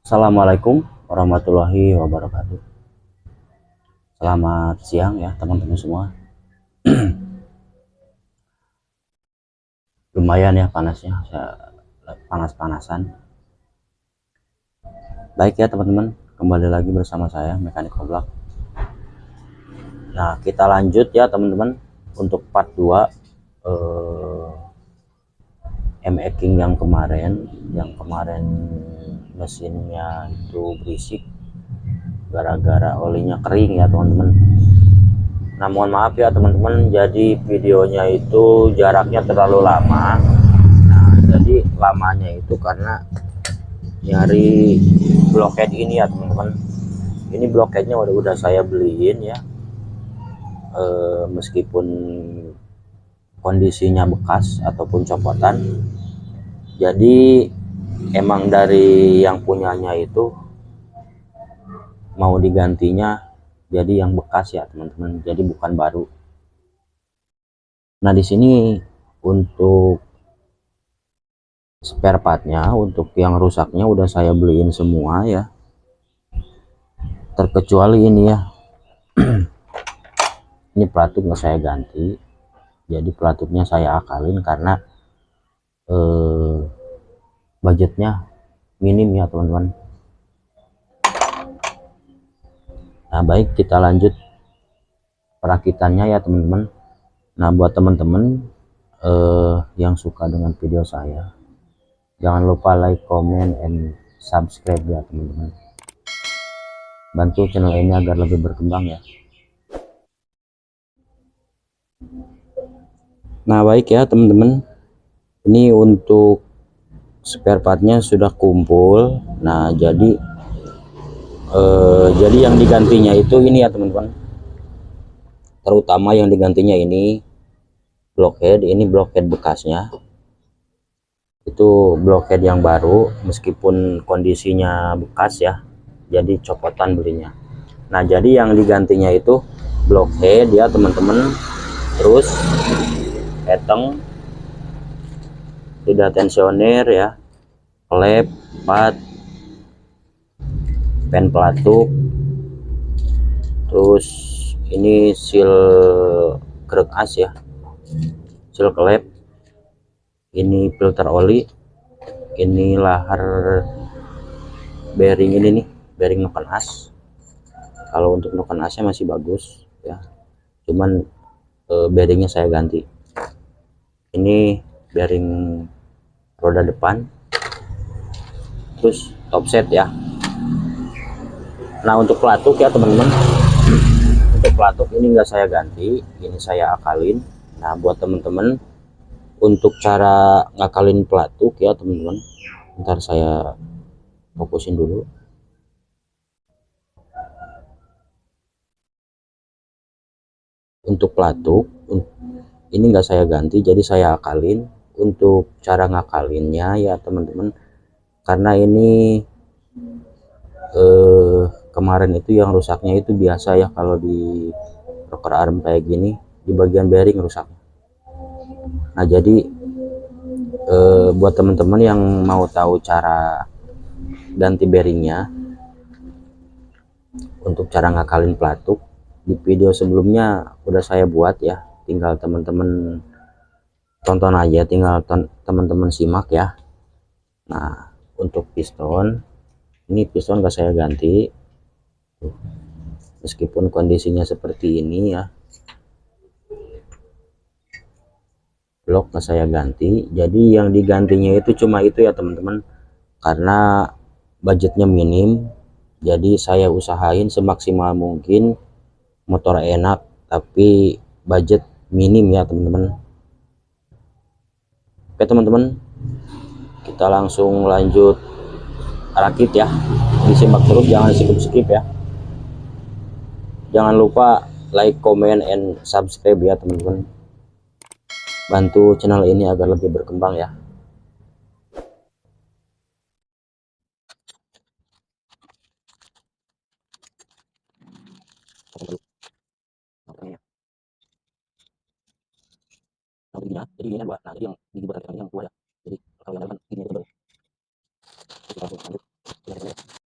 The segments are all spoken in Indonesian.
Assalamualaikum warahmatullahi wabarakatuh. Selamat siang ya teman-teman semua. Lumayan ya panasnya, panas-panasan. Baik ya teman-teman, kembali lagi bersama saya Mekanik Oblak. Nah, kita lanjut ya teman-teman untuk part 2 M-Eking yang kemarin mesinnya itu berisik gara-gara olinya kering ya teman-teman. Nah, mohon maaf ya teman-teman, jadi videonya itu jaraknya terlalu lama. Nah, jadi lamanya itu karena nyari blockhead ini ya teman-teman. Ini blockheadnya udah saya beliin ya, meskipun kondisinya bekas ataupun copotan. Jadi emang dari yang punyanya itu mau digantinya jadi yang bekas ya teman-teman. Jadi bukan baru. Nah, di sini untuk spare partnya, untuk yang rusaknya udah saya beliin semua ya, terkecuali ini ya. Ini pelatuk nggak saya ganti, jadi pelatuknya saya akalin karena eh, budgetnya minim ya teman-teman. Nah, baik, kita lanjut perakitannya ya teman-teman. Nah, buat teman-teman yang suka dengan video saya, jangan lupa like, comment, and subscribe ya teman-teman. Bantu channel ini agar lebih berkembang ya. Nah, baik ya teman-teman, ini untuk spare partnya sudah kumpul. Nah, jadi yang digantinya itu ini ya teman-teman, terutama yang digantinya ini blockhead. Ini blockhead bekasnya, itu blockhead yang baru meskipun kondisinya bekas ya, jadi copotan belinya. Nah, jadi yang digantinya itu blockhead ya teman-teman, terus eteng, tidak tensioner ya, klep, pad, pen pelatuk, terus ini seal krek as ya, seal klep, ini filter oli, ini lahar bearing, ini nih bearing noken as. Kalau untuk noken asnya masih bagus ya, cuman bearingnya saya ganti. Ini bearing roda depan, terus top set ya. Nah, untuk pelatuk ya teman-teman, untuk pelatuk ini enggak saya ganti, ini saya akalin. Nah, buat teman-teman, untuk cara ngakalin pelatuk ya teman-teman, ntar saya fokusin dulu. Untuk pelatuk ini enggak saya ganti, jadi saya akalin. Untuk cara ngakalinnya ya teman-teman, karena ini kemarin itu yang rusaknya itu biasa ya, kalau di rocker arm kayak gini di bagian bearing rusak. Nah, jadi buat teman-teman yang mau tahu cara ganti bearingnya, untuk cara ngakalin pelatuk, di video sebelumnya udah saya buat ya, tinggal teman-teman tonton aja, tinggal teman-teman simak ya. Nah, untuk piston, ini piston gak saya ganti meskipun kondisinya seperti ini ya, blok gak saya ganti. Jadi yang digantinya itu cuma itu ya teman-teman, karena budgetnya minim, jadi saya usahain semaksimal mungkin motor enak tapi budget minim ya teman-teman. Oke teman-teman, kita langsung lanjut rakit ya. Disimak terus, jangan skip-skip ya. Jangan lupa like, comment, and subscribe ya teman-teman. Bantu channel ini agar lebih berkembang ya. Jadi ini dua, nah jadi yang dibuat yang tua ya. Jadi kalau yang lain kan ini baru. Kita langsung lanjut.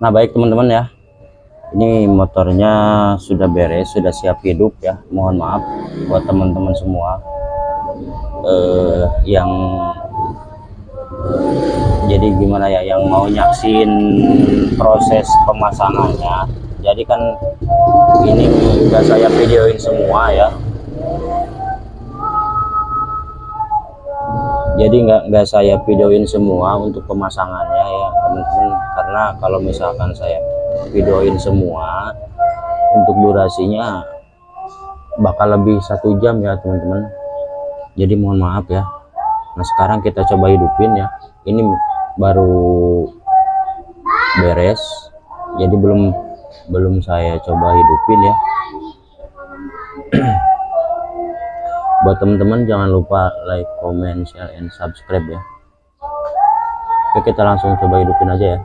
Nah baik teman-teman ya, ini motornya sudah beres, sudah siap hidup ya. Mohon maaf buat teman-teman semua yang jadi gimana ya, yang mau nyaksin proses pemasangannya. Jadi kan ini udah saya videoin semua ya, jadi nggak saya videoin semua untuk pemasangannya ya teman-teman, karena kalau misalkan saya videoin semua untuk durasinya bakal lebih 1 jam ya teman-teman. Jadi mohon maaf ya. Nah sekarang kita coba hidupin ya, ini baru beres, jadi belum saya coba hidupin ya. Buat teman-teman jangan lupa like, comment, share, and subscribe ya. Oke, kita langsung coba hidupin aja ya.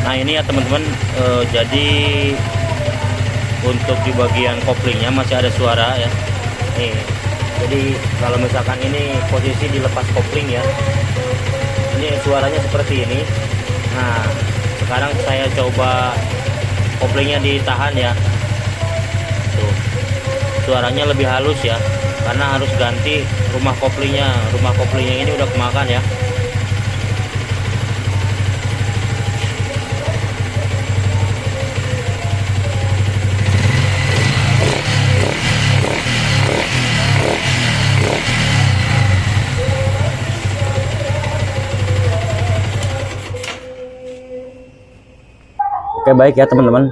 Nah ini ya teman-teman, jadi untuk di bagian koplingnya masih ada suara ya. Nih, jadi kalau misalkan ini posisi dilepas kopling ya, ini suaranya seperti ini. Nah sekarang saya coba koplingnya ditahan ya. Tuh, suaranya lebih halus ya, karena harus ganti rumah koplingnya. Rumah koplingnya ini udah kemakan ya. Oke baik ya teman-teman,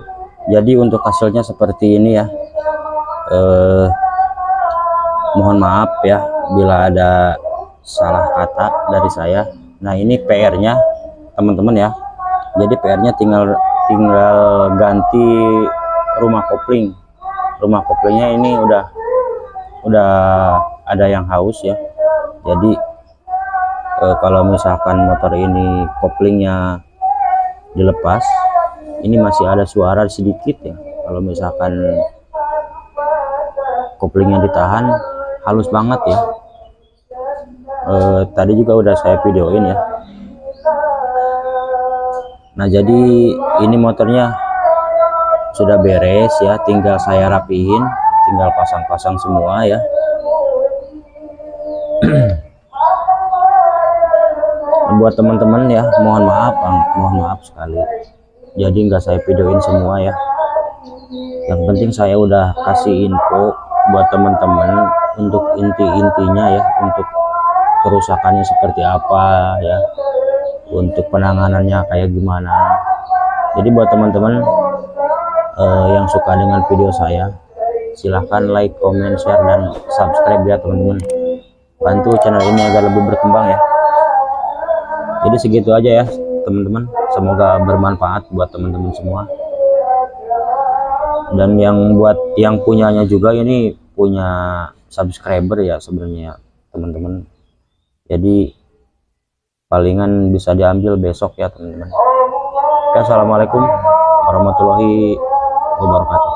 jadi untuk hasilnya seperti ini ya. Mohon maaf ya bila ada salah kata dari saya. Nah ini PR-nya teman-teman ya, jadi PR-nya tinggal ganti rumah kopling. Rumah koplingnya ini udah ada yang haus ya, jadi kalau misalkan motor ini koplingnya dilepas, ini masih ada suara sedikit ya. Kalau misalkan koplingnya ditahan, halus banget ya. Tadi juga udah saya videoin ya. Nah jadi ini motornya sudah beres ya, tinggal saya rapihin, tinggal pasang-pasang semua ya. Buat teman-teman ya, mohon maaf sekali, jadi nggak saya videoin semua ya. Yang penting saya udah kasih info buat teman-teman untuk inti-intinya ya, untuk kerusakannya seperti apa ya, untuk penanganannya kayak gimana. Jadi buat teman-teman yang suka dengan video saya, silahkan like, comment, share, dan subscribe ya teman-teman, bantu channel ini agar lebih berkembang ya. Jadi segitu aja ya teman-teman, semoga bermanfaat buat teman-teman semua. Dan yang buat yang punyanya juga, ini punya subscriber ya sebenarnya teman-teman, jadi palingan bisa diambil besok ya teman-teman. Oke, assalamualaikum warahmatullahi wabarakatuh.